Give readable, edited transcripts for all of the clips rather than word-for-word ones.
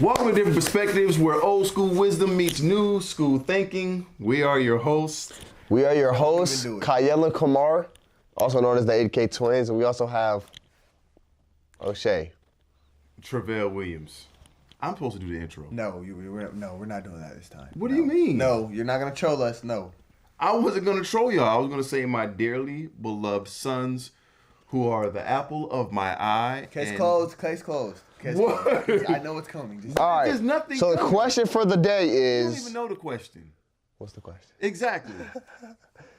Welcome to Different Perspectives, where old school wisdom meets new school thinking. We are your hosts. Kayela Kumar, also known as the 8K Twins, and we also have O'Shea. Travell Williams. I'm supposed to do the intro. No, we're not doing that this time. What do you mean? No, you're not gonna troll us. No. I wasn't going to troll y'all. I was going to say my dearly beloved sons, who are the apple of my eye. Case closed. What? I know it's coming. All right. There's nothing So the coming. question for the day You is... don't even know the question. What's the question? Exactly.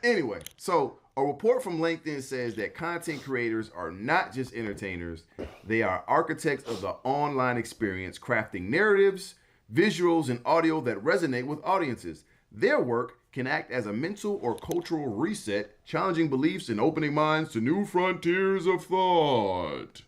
Anyway, so a report from LinkedIn says that content creators are not just entertainers. They are architects of the online experience, crafting narratives, visuals, and audio that resonate with audiences. Their work can act as a mental or cultural reset, challenging beliefs and opening minds to new frontiers of thought.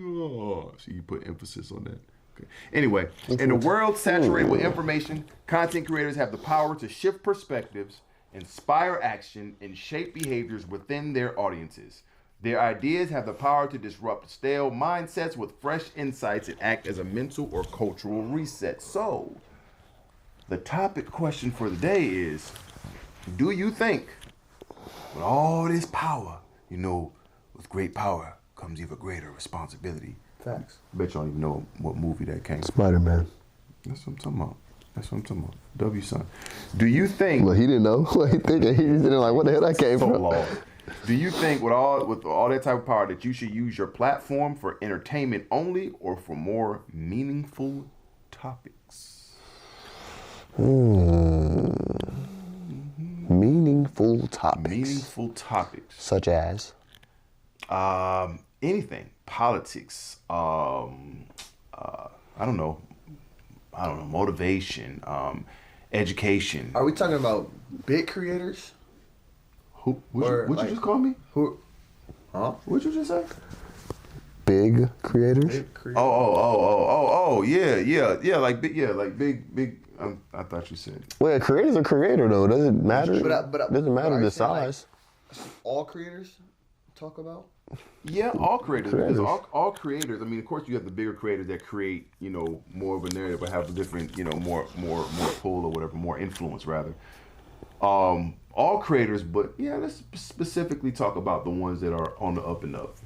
Oh, so you put emphasis on that. Okay. Anyway, in a world saturated with information, content creators have the power to shift perspectives, inspire action, and shape behaviors within their audiences. Their ideas have the power to disrupt stale mindsets with fresh insights and act as a mental or cultural reset. So, the topic question for the day is, do you think with all this power, with great power comes even greater responsibility? Facts. I bet you don't even know what movie that came from. Spider-Man. That's what I'm talking about. W son. Do you think... Look, he didn't know. What he thinking? He was like, what the hell that came from? lost. Do you think with all that type of power that you should use your platform for entertainment only or for more meaningful topics? Meaningful topics. Meaningful topics. Such as? Anything. Politics. I don't know, motivation, education. Are we talking about big creators? What'd you just call me? Who? Huh? What'd you just say? Big creators? Big creators. Yeah, like big. I thought you said. Well, a creator's a creator, though. Doesn't matter. Doesn't matter the size. All creators talk about? Yeah, all creators. Because all creators. I mean, of course, you have the bigger creators that create, more of a narrative, or have a different, more pull or whatever, more influence rather. All creators, but yeah, let's specifically talk about the ones that are on the up and up.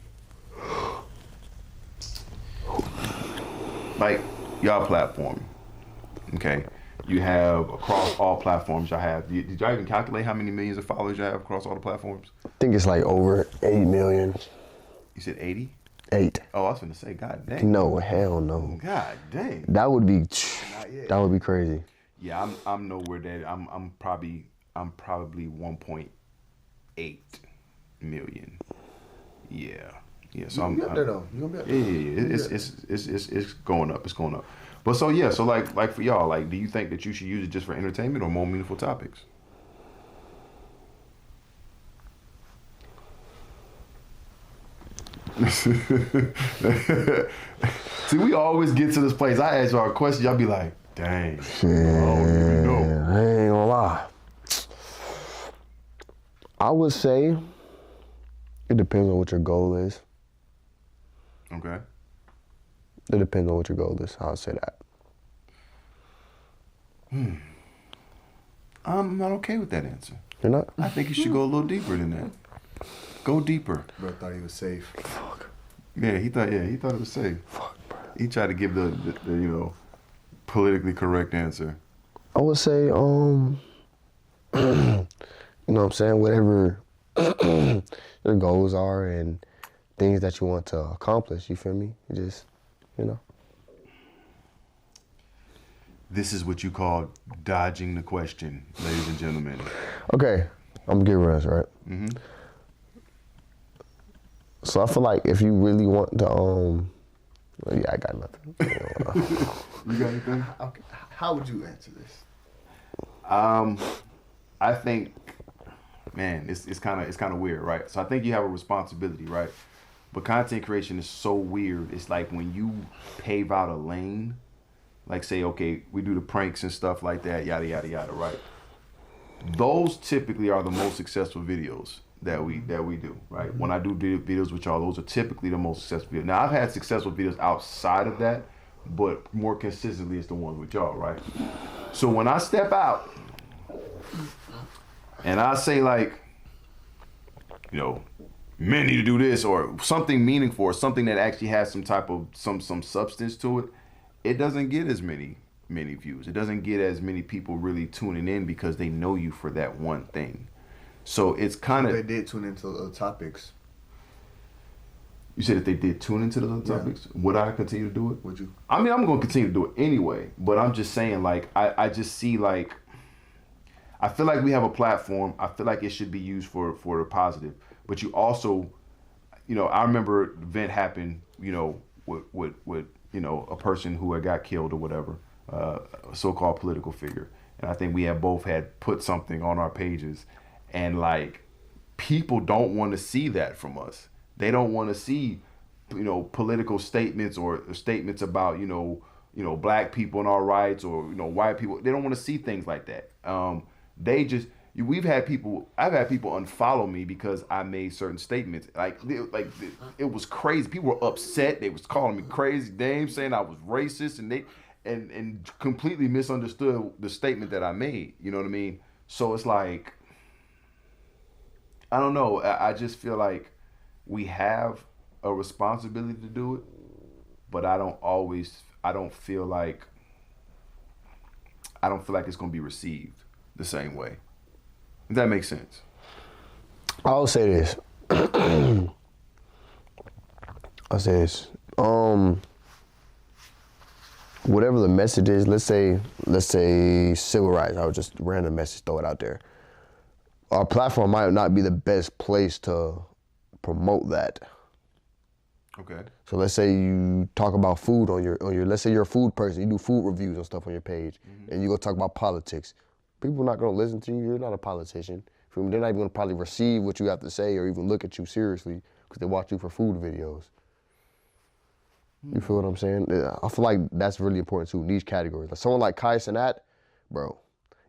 Like y'all platform, okay? You have across all platforms. Y'all have. Did y'all even calculate how many millions of followers y'all have across all the platforms? I think it's like over 8 million. You said 80? 8. Oh, I was gonna say, God dang. No, hell no. God dang. That would be crazy. Yeah, I'm nowhere there. I'm probably 1.8 million. Yeah. So I'm up there though. You gonna be up there. Yeah. It's going up. It's going up. But so yeah, so like for y'all, like, do you think that you should use it just for entertainment or more meaningful topics? See, we always get to this place. I ask y'all a question, y'all be like, dang. Yeah, I ain't gonna lie. I would say it depends on what your goal is. Okay. It depends on what your goal is. I'll say that. I'm not okay with that answer. You're not? I think you should go a little deeper than that. Go deeper. Bro thought he was safe. Fuck. Yeah, he thought it was safe. Fuck, bro. He tried to give the politically correct answer. I would say, you know what I'm saying, whatever your goals are and things that you want to accomplish, you feel me? You just, This is what you call dodging the question, ladies and gentlemen. Okay, I'm gonna give you an answer, right? Mm-hmm. So I feel like if you really want to, yeah, I got nothing. You got anything? Okay. How would you answer this? I think, man, it's kind of weird, right? So I think you have a responsibility, right? But content creation is so weird. It's like when you pave out a lane, like say, okay, we do the pranks and stuff like that, yada, yada, yada, right? Those typically are the most successful videos that we do, right? When I do videos with y'all, those are typically the most successful videos. Now, I've had successful videos outside of that, but more consistently it's the ones with y'all, right? So when I step out and I say like, you know, men need to do this or something meaningful or something that actually has some type of some substance to it, it doesn't get as many views. It doesn't get as many people really tuning in because they know you for that one thing. So it's kind of... They did tune into other topics. You said if they did tune into the other topics, would I continue to do it? Would you? I mean, I'm going to continue to do it anyway, but I'm just saying, like, I just see, like, I feel like we have a platform. I feel like it should be used for the positive. But you also, you know, I remember the event happened, you know, with you know, a person who had got killed or whatever, a so-called political figure. And I think we have both had put something on our pages. And, like, people don't want to see that from us. They don't want to see, you know, political statements or statements about, you know, black people and our rights or, you know, white people. They don't want to see things like that. I've had people unfollow me because I made certain statements. Like it was crazy. People were upset. They was calling me crazy names, saying I was racist, and completely misunderstood the statement that I made. You know what I mean? So it's like, I don't know. I just feel like we have a responsibility to do it, but I don't feel like it's going to be received the same way. If that makes sense. I'll say this. Whatever the message is, let's say civil rights. I would just random message, throw it out there. Our platform might not be the best place to promote that. Okay. So let's say you talk about food on your let's say you're a food person, you do food reviews and stuff on your page, and you go talk about politics. People are not gonna listen to you. You're not a politician. They're not even gonna probably receive what you have to say or even look at you seriously because they watch you for food videos. You feel what I'm saying? I feel like that's really important too. Niche categories. Like someone like Kai Cenat, bro.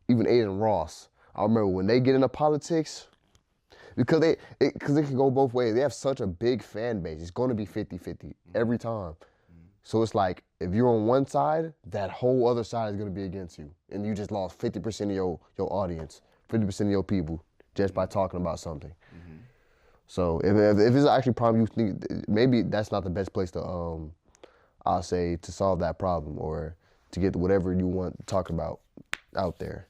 Even Aiden Ross. I remember when they get into politics, because it can go both ways. They have such a big fan base. It's going to be 50-50 every time. So it's like, if you're on one side, that whole other side is going to be against you. And you just lost 50% of your audience, 50% of your people, just by talking about something. So if it's actually a problem you think, maybe that's not the best place to, I'll say, to solve that problem or to get whatever you want to talk about out there.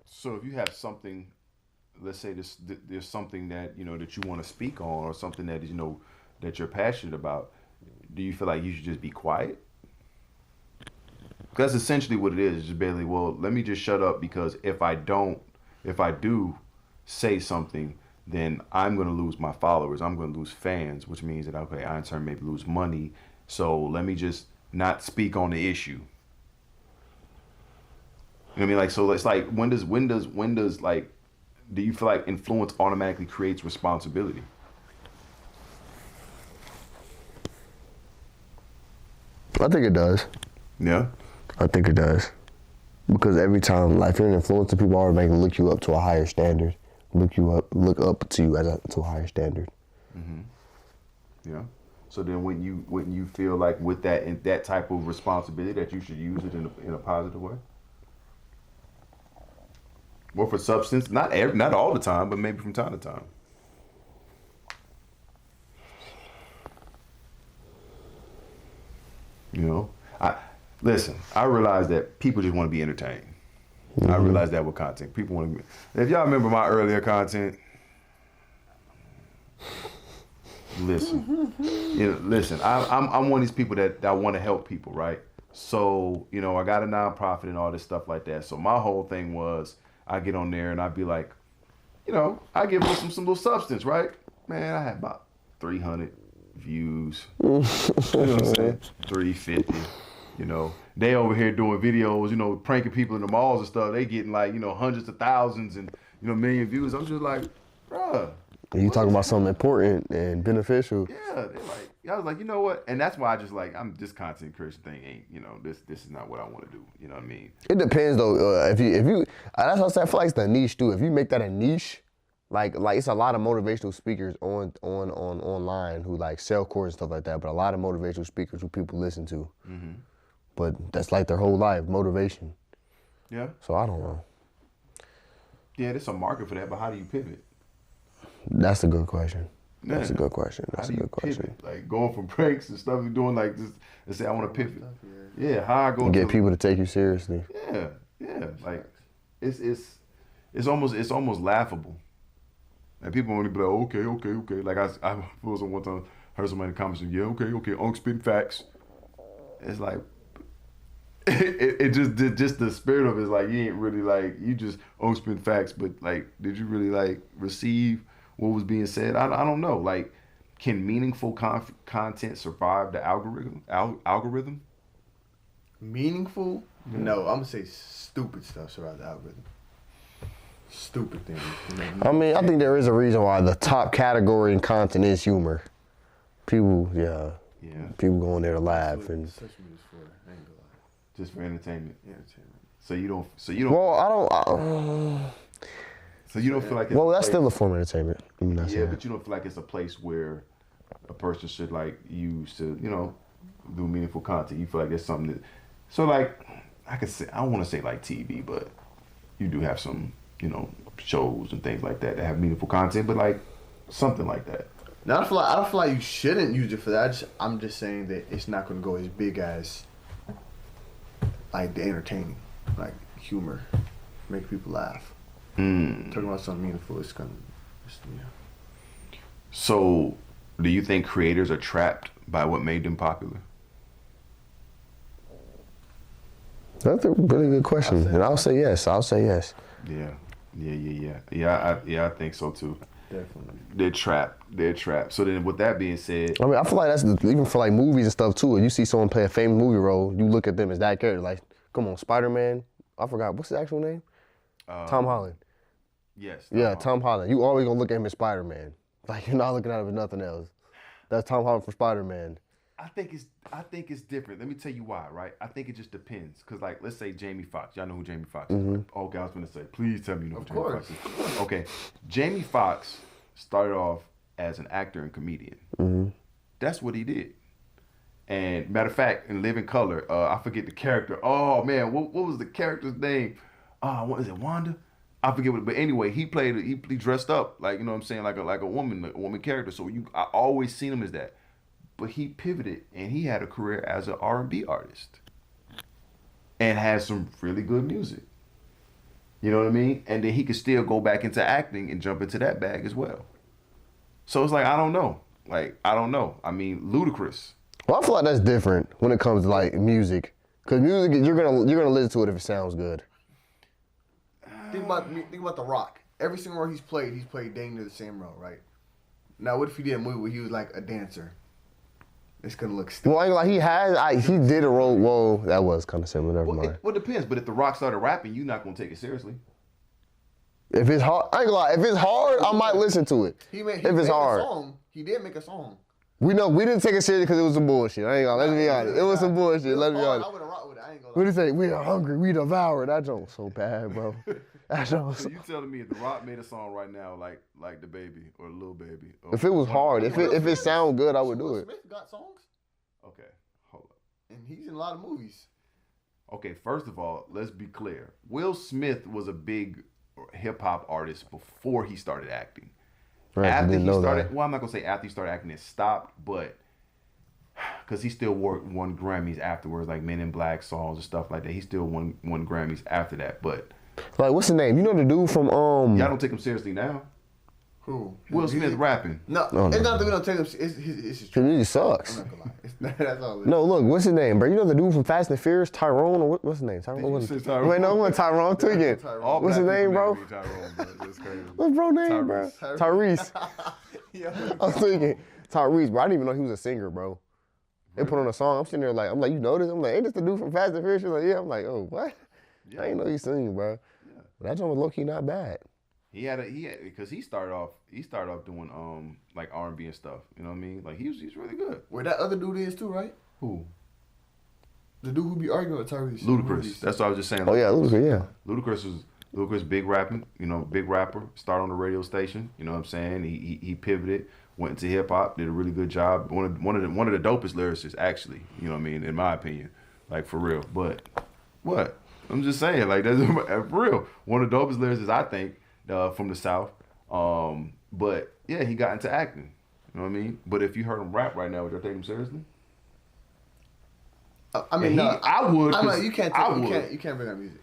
So if you have something, let's say there's something that, you know, that you want to speak on or something that, you know, that you're passionate about, do you feel like you should just be quiet? That's essentially what it is. It's just barely, well, let me just shut up because if I do say something, then I'm going to lose my followers. I'm going to lose fans, which means that, okay, I in turn maybe lose money. So let me just not speak on the issue. You know what I mean? Like, so it's like, when does like, do you feel like influence automatically creates responsibility? I think it does. Yeah? I think it does. Because every time, like, if you're an influencer, people automatically look you up to a higher standard. Look up to you to a higher standard. Yeah. So then wouldn't you feel like with that type of responsibility that you should use it in a positive way? Or for substance, not all the time, but maybe from time to time. You know, I realize that people just want to be entertained. I realize that with content, people want to be. If y'all remember my earlier content, listen, I'm one of these people that want to help people, right? So, you know, I got a nonprofit and all this stuff like that. So my whole thing was, I get on there and I'd be like, you know, I give them some little substance, right? Man, I had about 300 views. You know what I'm saying? 350. You know, they over here doing videos, you know, pranking people in the malls and stuff. They getting like, you know, hundreds of thousands and, you know, million views. I'm just like, bruh. You talking about something important and beneficial. Yeah, I was like, you know what? And that's why I just like, this content creation thing ain't, you know, this is not what I want to do. You know what I mean? It depends though. If you, that's what I say. I feel like it's the niche too. If you make that a niche, like it's a lot of motivational speakers online who like sell courses and stuff like that, but a lot of motivational speakers who people listen to. Mm-hmm. But that's like their whole life, motivation. Yeah. So I don't know. Yeah, there's a market for that, but how do you pivot? That's a good question. Yeah. That's a good question. That's How a do you good question. pivot? Like going from pranks and stuff you're doing, like just and say I want to pivot. Yeah, how I go Get to people to take you seriously. Yeah, like it's almost laughable. And people only be like, okay. Like I was on one time, heard somebody in the comments, yeah, okay, Unc spitting facts. It's like it just the spirit of it is like you ain't really like you just Unc spitting facts, but like did you really like receive what was being said? I don't know. Like, can meaningful content survive the algorithm? Meaningful? No, I'm gonna say stupid stuff surround the algorithm. Stupid things. I mean, I think there is a reason why the top category in content is humor. People, people go in there to laugh and. Social media's for, I ain't gonna lie. Just for entertainment. Entertainment. So you don't. Well, I don't. So you don't feel like it's Well, a that's place- still a form of entertainment. I mean, that's Yeah, but you don't feel like it's a place where a person should like use to, do meaningful content. You feel like it's something that so like I could say I don't want to say like TV, but you do have some, shows and things like that have meaningful content, but like something like that. Now I don't feel like you shouldn't use it for that. I'm just saying that it's not gonna go as big as like the entertaining, like humor, make people laugh. Talking about something meaningful, it's gonna, So, do you think creators are trapped by what made them popular? That's a really good question, and I'll say yes. Yeah. I think so too. definitely. They're trapped. So then, with that being said, I mean, I feel like that's even for like movies and stuff too. If you see someone play a famous movie role, you look at them as that character. Like, come on, Spider-Man. I forgot what's his actual name. Tom Holland. yes, Tom Holland. You always gonna look at him as Spider-Man. Like you're not looking at him as nothing else. That's Tom Holland for Spider-Man. I think it's different. Let me tell you why, right? I think it just depends. Cause like, let's say Jamie Foxx. Y'all know who Jamie Foxx is. Right? Okay, I was gonna say, please tell me you know who Jamie Foxx is. Okay, Jamie Foxx started off as an actor and comedian. That's what he did. And matter of fact, in Living Color, I forget the character. Oh man, what was the character's name? What is it, Wanda? I forget what, but anyway, he dressed up like, you know what I'm saying, like a woman character. So I always seen him as that. But he pivoted and he had a career as an R&B artist and had some really good music. You know what I mean? And then he could still go back into acting and jump into that bag as well. So it's like, I don't know. I mean, Ludacris. Well, I feel like that's different when it comes to like music, cause music you're gonna listen to it if it sounds good. Think about The Rock. Every single role he's played dang near the same role, right? Now, what if he did a movie where he was like a dancer? It's gonna look stupid. Well, I ain't gonna lie, he did a role. Whoa, that was kind of similar. Never mind. It depends. But if The Rock started rapping, you're not gonna take it seriously. If it's hard, I ain't gonna lie. If it's hard, I might listen to it. He if made it's hard, a song. He did make a song. we didn't take it seriously because it was some bullshit. I ain't gonna. Let's be honest. It was some bullshit. Let's be honest. I would have rocked with it. I ain't gonna What lie. did he say? We are hungry. We devour. That joke was so bad, bro. That joke was So you telling me if The Rock made a song right now, like The Baby or Lil Baby? Or, If it was hard, if it sound good, I would do Will it. Smith got songs, Okay, hold up. and he's in a lot of movies. Okay, first of all, let's be clear. Will Smith was a big hip hop artist before he started acting. Right, After didn't he know started, that. well, I'm not gonna say after he started acting, it stopped, but because he still won Grammys afterwards, like Men in Black songs and stuff like that. He still won Grammys after that, but Like, what's his name? You know the dude from y'all don't take him seriously now. Who? Will Smith rapping. No, No, it's no. not that we don't take him. It's His music sucks. I'm not gonna lie. That's all. It is. No, look, what's his name, bro? You know the dude from Fast and Furious, Tyrone, or what's his name? Tyrone. you say Tyrone? Wait, no, it wasn't Tyrone. I'm tweaking. All What's his black name, people bro? name Tyrone, bro. That's crazy. What's bro name, bro? Tyrese. Yeah. I was thinking Tyrese, bro. I didn't even know he was a singer, bro. They put on a song. I'm sitting there like, you know this? I'm like, ain't this the dude from Fast and Furious? She's like, yeah. I'm like, oh, what? Yeah. I didn't know he sing, bro. Yeah. But that joint was low key not bad. He had because he started off doing like R&B and stuff. You know what I mean? Like he's really good. Where that other dude is too, right? Who? The dude who be arguing with Tyrese. Ludacris. That's what I was just saying. Oh yeah, Ludacris, yeah. Ludacris was Ludacris, big rapping, big rapper, started on the radio station. You know what I'm saying? He pivoted, went into hip hop, did a really good job. One of the dopest lyricists, actually. You know what I mean? In my opinion, like for real. But what? I'm just saying, like that's for real. One of the dopest lyricists, I think, from the South. But yeah, he got into acting. You know what I mean? But if you heard him rap right now, would you take him seriously? I mean, no, I would. I'm like, you can't bring up music.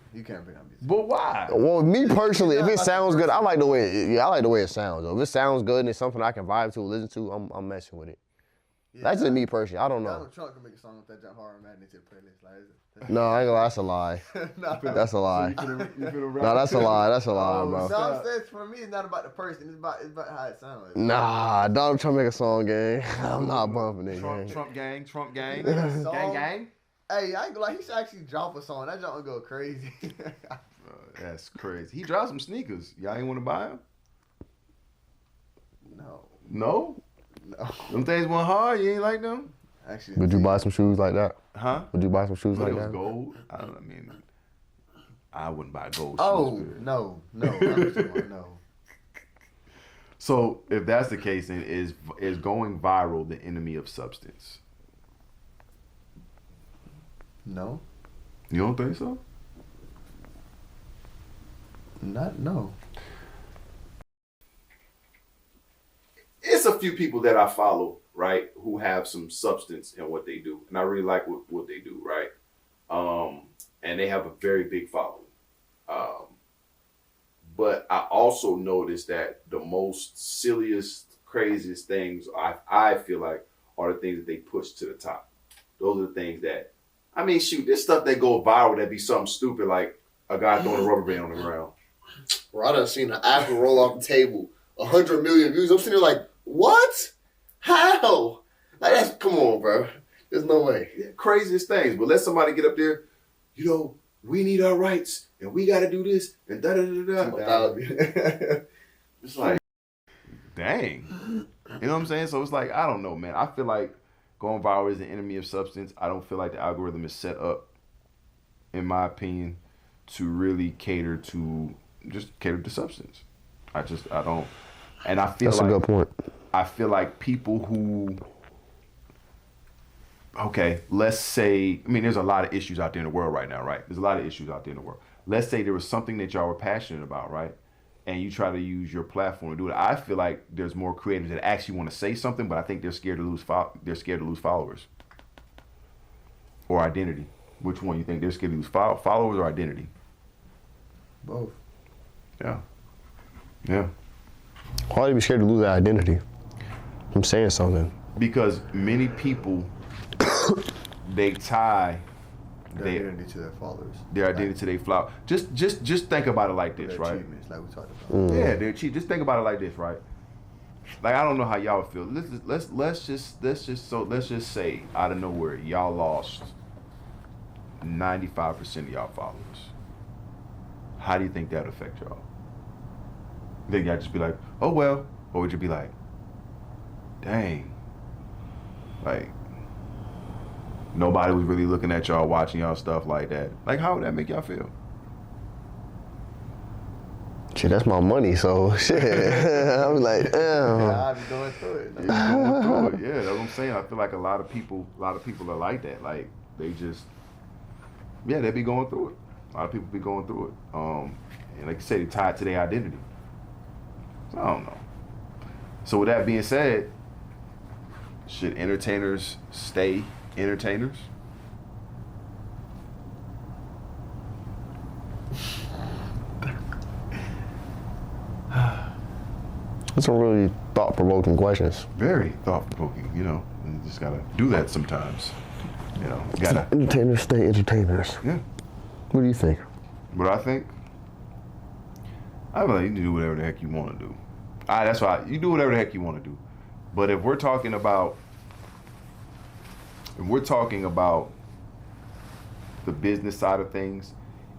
But why? Well, me personally, if it sounds good, I like the way it sounds. Though. If it sounds good and it's something I can vibe to, listen to, I'm messing with it. Yeah, that's just me personally. I don't know. Donald Trump can make a song with that John Horror Madness to the playlist. No, I ain't gonna lie, that's a lie. That's a lie. No, that's a lie. That's a lie, bro. No, I'm saying for me, it's not about the person. It's about how it sounds. Nah, Donald Trump make a song, gang. I'm not bumping it, gang. Trump gang. Gang. Hey, I ain't gonna lie, he should actually drop a song. That junk go crazy. That's crazy. He dropped some sneakers. Y'all ain't want to buy them? No. No? No. Them things went hard. You ain't like them? Actually. Would you buy some shoes like that? Huh? Would you buy some shoes like it was that? gold. I wouldn't buy gold shoes. Oh, no. No. So if that's the case, then is going viral the enemy of substance? No. You don't think so? No. It's a few people that I follow, right, who have some substance in what they do, and I really like what they do, right? And they have a very big following. But I also noticed that the most silliest, craziest things I feel like are the things that they push to the top. Those are the things that, shoot, this stuff that go viral that be something stupid like a guy throwing a rubber band on the ground. Bro, I done seen an apple roll off the table, 100 million views. I'm sitting there like, what? How? Like, come on, bro. There's no way. Yeah, craziest things. But let somebody get up there, we need our rights, and we got to do this, and da-da-da-da-da. It's like, dang. You know what I'm saying? So it's like, I don't know, man. I feel like going viral is the enemy of substance. I don't feel like the algorithm is set up, in my opinion, to really cater to substance. I don't. And I feel That's a good point. I feel like people who, okay, let's say, there's a lot of issues out there in the world right now, right? There's a lot of issues out there in the world. Let's say there was something that y'all were passionate about, right? And you try to use your platform to do it. I feel like there's more creators that actually want to say something, but I think they're scared to lose followers or identity. Which one you think they're scared to lose followers or identity? Both. Yeah. Why are you scared to lose that identity? I'm saying something. Because many people, they tie their identity to their followers. Their identity to their flower. Just think about it like this, right? Achievements, like we talked about. Yeah, they're cheap. Just think about it like this, right? Like, I don't know how y'all feel. Let's just say out of nowhere y'all lost 95% of y'all followers. How do you think that affect y'all? Then y'all just be like, oh well, or would you be like, dang, like nobody was really looking at y'all, watching y'all stuff like that? Like, how would that make y'all feel? Shit, that's my money, so shit. I was like, damn. Yeah, I'll be going through it. Yeah, that's what I'm saying. I feel like a lot of people are like that. Like, they just, they be going through it. A lot of people be going through it. And like you say, they tie it to their identity. So I don't know. So with that being said, should entertainers stay entertainers? That's some really thought-provoking questions. Very thought-provoking, you just gotta do that sometimes. Gotta. Entertainers stay entertainers. Yeah. What do you think? What I think? I feel like you can do whatever the heck you want to do. That's why you do whatever the heck you want to do. But if we're talking about the business side of things,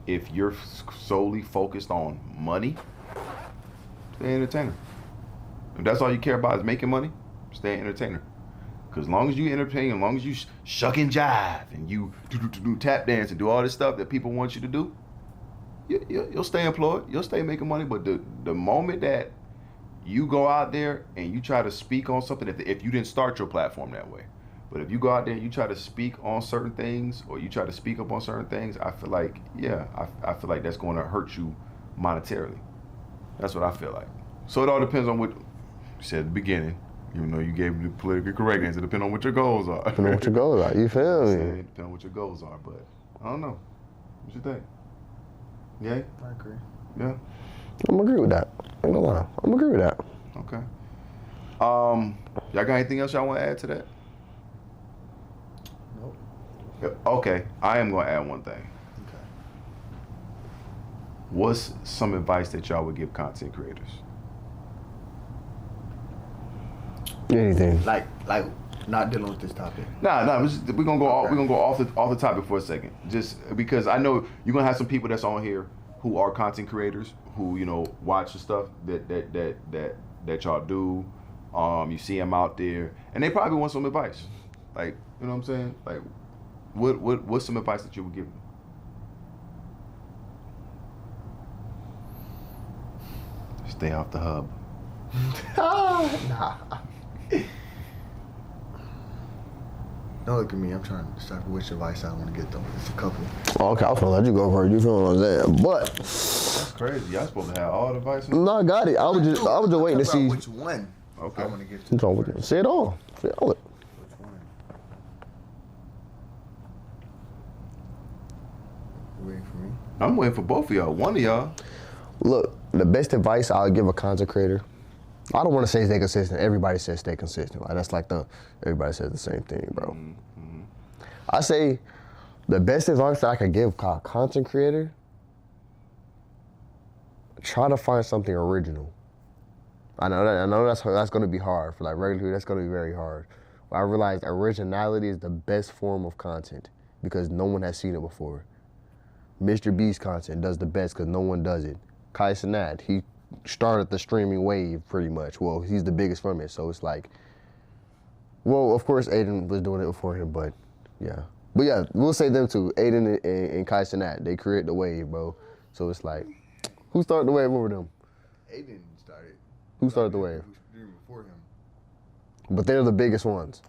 if you're solely focused on money, stay an entertainer. If that's all you care about is making money, stay an entertainer. Because as long as you entertain, as long as you shuck and jive and you do tap dance and do all this stuff that people want you to do, you'll stay employed, you'll stay making money. But the moment that you go out there and you try to speak on something, if you didn't start your platform that way, but if you go out there and you try to speak on certain things or you try to speak up on certain things, I feel like, I feel like that's going to hurt you monetarily. That's what I feel like. So it all depends on what you said at the beginning. Even though you gave me the politically correct answer, depending on what your goals are. Depending on what your goals are, you feel me? Depending on what your goals are, but I don't know. What you think? Yeah? I agree. Yeah? I'm agree with that. I'm gonna lie. I'm agree with that. Okay. Y'all got anything else y'all want to add to that? Nope. Okay, I am going to add one thing. Okay. What's some advice that y'all would give content creators? Anything. Like not dealing with this topic. We're gonna go off the topic for a second, just because I know you're gonna have some people that's on here who are content creators who watch the stuff that y'all do. You see them out there, and they probably want some advice. Like, you know what I'm saying? Like, what's some advice that you would give them? Stay off the hub. Nah. Don't look at me. I'm trying to decide which advice I want to get though. It's a couple. Okay, I was gonna let you go first. You feel what I'm saying? But That's crazy. Y'all supposed to have all the advice. no, I got it. I was just waiting to see. Which one? Okay. I want to get I'm to. talking with you. Say it all. Say all it. Which one? You waiting for me? I'm waiting for both of y'all. One of y'all. Look, the best advice I'll give a content creator. I don't want to say stay consistent. Everybody says stay consistent. Like, that's like everybody says the same thing, bro. Mm-hmm. I say the best advice that I could give a content creator, try to find something original. I know that's going to be hard. For like regular, that's going to be very hard. But I realized originality is the best form of content because no one has seen it before. Mr. Beast content does the best because no one does it. Kai Cenat, he started the streaming wave pretty much. Well, he's the biggest from it, so it's like, well, of course Aiden was doing it before him, but yeah. But yeah, we'll say them two, Aiden and Kai Cenat, they create the wave, bro. So it's like, who started the wave over them? Aiden started. Who started the wave? Before him. But they're the biggest ones.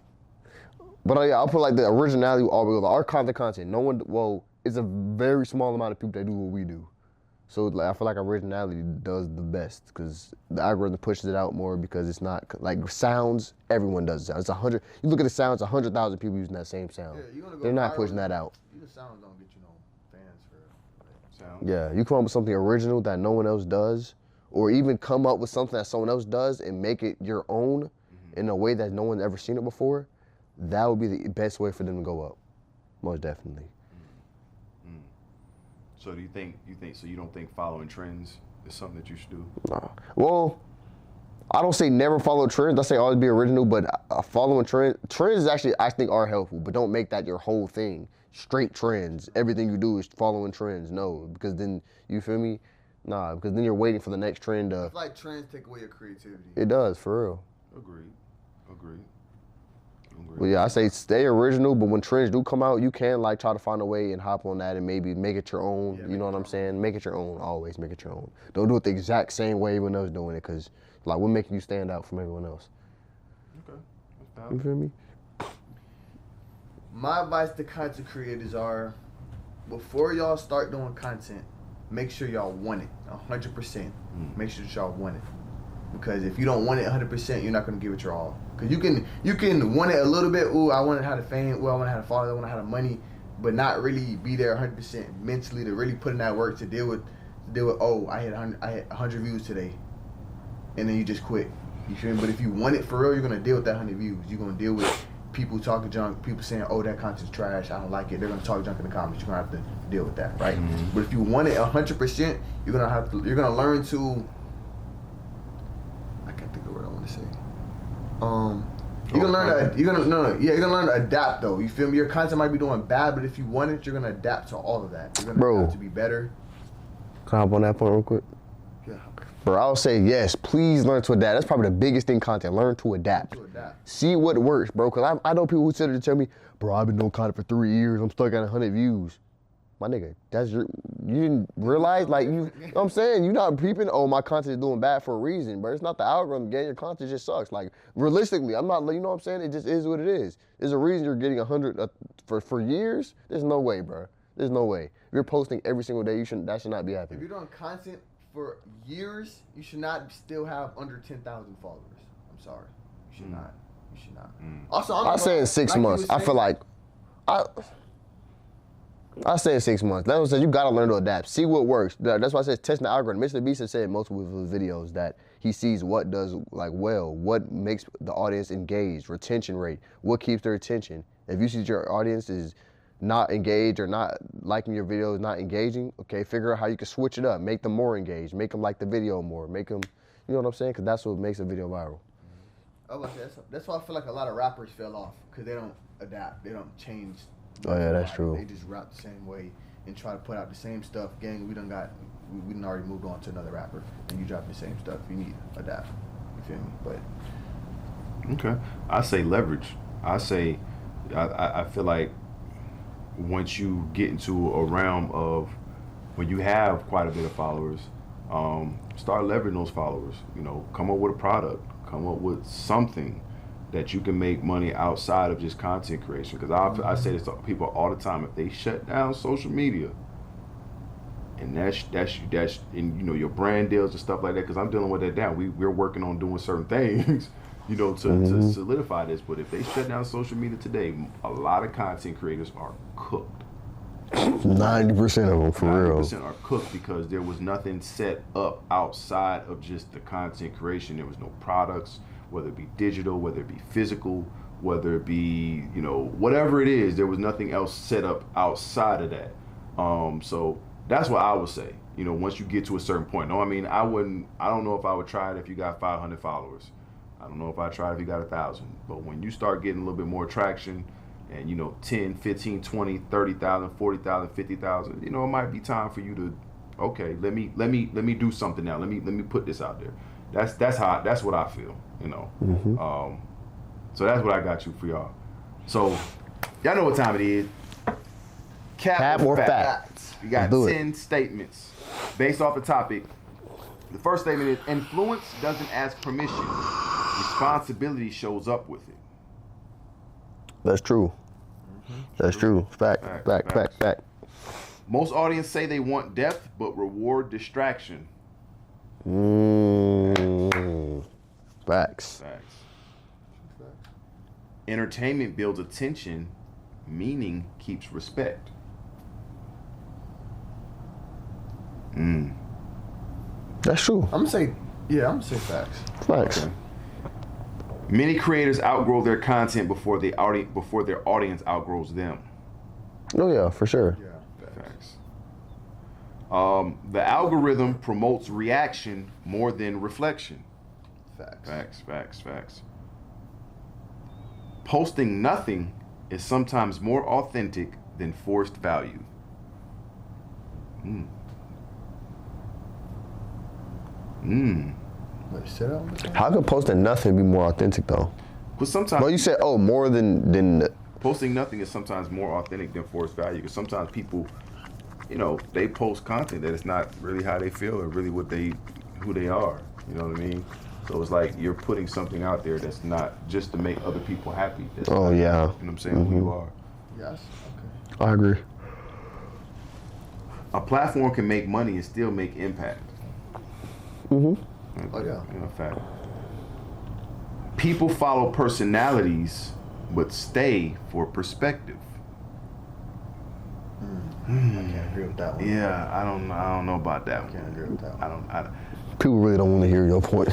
But yeah, I'll put like the originality all the way. Our content, no one, well, it's a very small amount of people that do what we do. So like, I feel like originality does the best because the algorithm pushes it out more because it's not like sounds. Everyone does sounds. It's 100. You look at the sounds, 100,000 people using that same sound. Yeah, you wanna go They're not viral, pushing that out. Even sounds don't get you no fans for Sound. Yeah, you come up with something original that no one else does, or even come up with something that someone else does and make it your own in a way that no one's ever seen it before. That would be the best way for them to go up, most definitely. So do you think so you don't think following trends is something that you should do? Nah. Well, I don't say never follow trends. I say always be original, but following trends actually I think are helpful, but don't make that your whole thing. Straight trends. Everything you do is following trends. No, because then you feel me? Nah, because then you're waiting for the next trend to. It's like trends take away your creativity. It does, for real. Agreed. Well, yeah, I say stay original, but when trends do come out, you can like try to find a way and hop on that and maybe make it your own. Yeah, you know what I'm saying? Make it your own. Always make it your own. Don't do it the exact same way everyone else doing it, because like we're making you stand out from everyone else. Okay. That's You valid. feel me? My advice to content creators are, before y'all start doing content, make sure y'all want it 100%. Make sure that y'all want it. Because if you don't want it 100%, you're not going to give it your all. Because you can want it a little bit. Ooh, I want to have the fame. Ooh, I want to have the followers. I want to have the money. But not really be there 100% mentally to really put in that work to deal with. Oh, I had 100 views today, and then you just quit. You feel me? But if you want it for real, you're going to deal with that 100 views. You're going to deal with people talking junk, people saying, oh, that content's trash, I don't like it. They're going to talk junk in the comments. You're going to have to deal with that, right? But if you want it 100%, you're going to learn to. I can't think of what I want to say. You're gonna learn to adapt though. You feel me? Your content might be doing bad, but if you want it, you're gonna adapt to all of that. You're gonna adapt to be better. Can I hop on that point real quick? Yeah. Bro, I would say yes, please learn to adapt. That's probably the biggest thing content. Learn to adapt. See what works, bro. Because I know people who sit there and tell me, bro, I've been doing content for 3 years. I'm stuck at 100 views. my nigga, you didn't realize, like, you know what I'm saying? You're not peeping, oh, my content is doing bad for a reason, but it's not the algorithm, gang, your content just sucks. Like, realistically, I'm not, you know what I'm saying? It just is what it is. There's a reason you're getting 100 for years. There's no way, bro. There's no way. If you're posting every single day, that should not be happening. If you're doing content for years, you should not still have under 10,000 followers. I'm sorry. You should not. You should not. Also, I say in 6 months. I feel like, I say in 6 months. That's what I said. You gotta learn to adapt. See what works. That's why I said testing the algorithm. Mr. Beast has said in multiple of his videos that he sees what does like well, what makes the audience engaged, retention rate, what keeps their attention. If you see your audience is not engaged or not liking your videos, not engaging, okay, figure out how you can switch it up, make them more engaged, make them like the video more, make them, you know what I'm saying? Because that's what makes a video viral. That's why I feel like a lot of rappers fell off, because they don't adapt, they don't change. Oh yeah, that's true. They just rap the same way and try to put out the same stuff. Gang, we done already moved on to another rapper, and you drop the same stuff. You need to adapt. You feel me? But Okay. I say leverage. I feel like once you get into a realm of when you have quite a bit of followers, start leveraging those followers. You know, come up with a product, come up with something that you can make money outside of just content creation. Because I say this to people all the time: if they shut down social media, and that's and you know your brand deals and stuff like that, because I'm dealing with that now. We're working on doing certain things, you know, to solidify this. But if they shut down social media today, a lot of content creators are cooked. 90% of them, for real. 90% are cooked because there was nothing set up outside of just the content creation. There was no products, whether it be digital, whether it be physical, whether it be, you know, whatever it is, there was nothing else set up outside of that. So that's what I would say, you know, once you get to a certain point. No, I mean, I don't know if I would try it if you got 500 followers. I don't know if I tried if you got 1,000. But when you start getting a little bit more traction and, you know, 10, 15, 20, 30,000, 40,000, 50,000, you know, it might be time for you to, okay, let me do something now. Let me put this out there. That's what I feel, you know. So that's what I got you for y'all. So y'all know what time it is. Cap or facts. We got 10 statements based off the topic. The first statement is: influence doesn't ask permission. Responsibility shows up with it. That's true. That's true. Fact. Most audience say they want depth but reward distraction. Facts. Entertainment builds attention, meaning keeps respect. That's true. I'm gonna say facts. Facts. Okay. Many creators outgrow their content before their audience outgrows them. Oh yeah, for sure. Yeah, Facts. The algorithm promotes reaction more than reflection. Facts. Posting nothing is sometimes more authentic than forced value. How could posting nothing be more authentic though? But sometimes, Well, you said more than posting nothing is sometimes more authentic than forced value. Because sometimes people, you know, they post content that it's not really how they feel or really who they are. You know what I mean? So it's like you're putting something out there that's not just to make other people happy. That's Oh not, yeah. You know what I'm saying? Who you are. Yes. Okay. I agree. A platform can make money and still make impact. Oh yeah. In fact, people follow personalities but stay for perspective. I can't agree with that one. Yeah, I don't know about that one. Can't agree with that one. People really don't want to hear your point.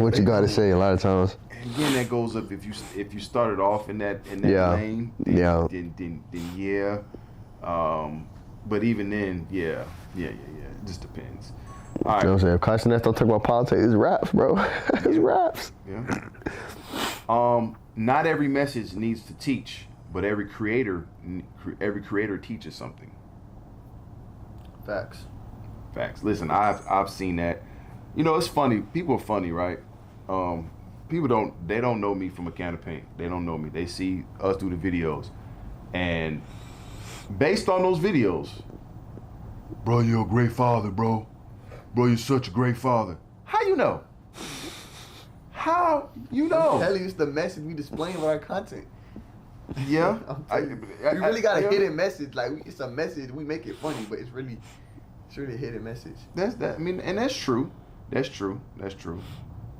What you gotta say a lot of times. Again, that goes up if you started off in that lane. Then yeah. But even then, yeah. It just depends. All right. You know what I'm saying? If Carson don't talk about politics, it's raps, bro. It's raps. Yeah. Not every message needs to teach, but every creator teaches something. Facts. Listen, I've seen that. You know, it's funny. People are funny, right? People don't know me from a can of paint. They don't know me. They see us do the videos, and based on those videos, Bro, you're a great father, bro. Bro, you're such a great father. How you know? How you know? Hell, it's the message we displaying with our content. Yeah. We really got a hidden message. Like it's a message. We make it funny, but it's really a hidden message. That's that. I mean, and that's true. That's true. That's true.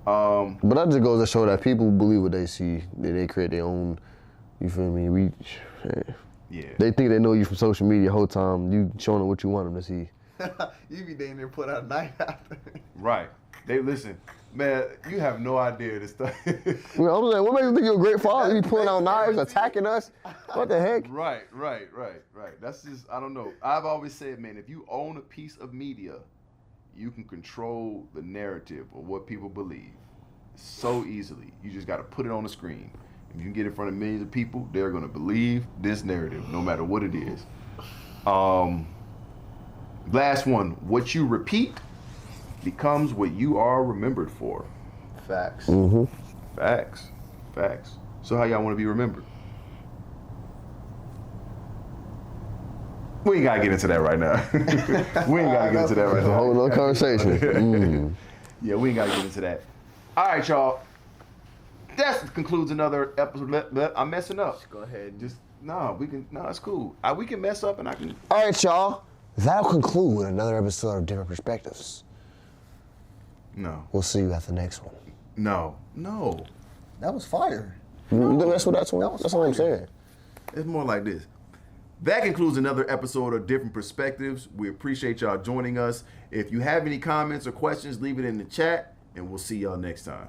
But that just goes to show that people believe what they see. They create their own. You feel me? Yeah. They think they know you from social media the whole time. You showing them what you want them to see. You be damn near put out a night after. Right. They listen, man. You have no idea this stuff. Well, I'm like, what makes you think you're a great father? You pulling out knives, attacking us? What the heck? Right. That's just, I don't know. I've always said, man, if you own a piece of media, you can control the narrative of what people believe so easily. You just got to put it on the screen. If you can get in front of millions of people, they're going to believe this narrative, no matter what it is. Last one. What you repeat becomes what you are remembered for. Facts. Mm-hmm. Facts. So how y'all want to be remembered? We ain't gotta get into that right now. We ain't gotta get into that right It's a now. whole other conversation. Mm. Yeah, we ain't gotta get into that. All right, y'all. That concludes another episode. I'm messing up. Just go ahead. It's cool. We can mess up and I can. All right, y'all. That'll conclude another episode of Different Perspectives. No. We'll see you at the next one. No. That was fire. That's what I'm saying. It's more like this. That concludes another episode of Different Perspectives. We appreciate y'all joining us. If you have any comments or questions, leave it in the chat, and we'll see y'all next time.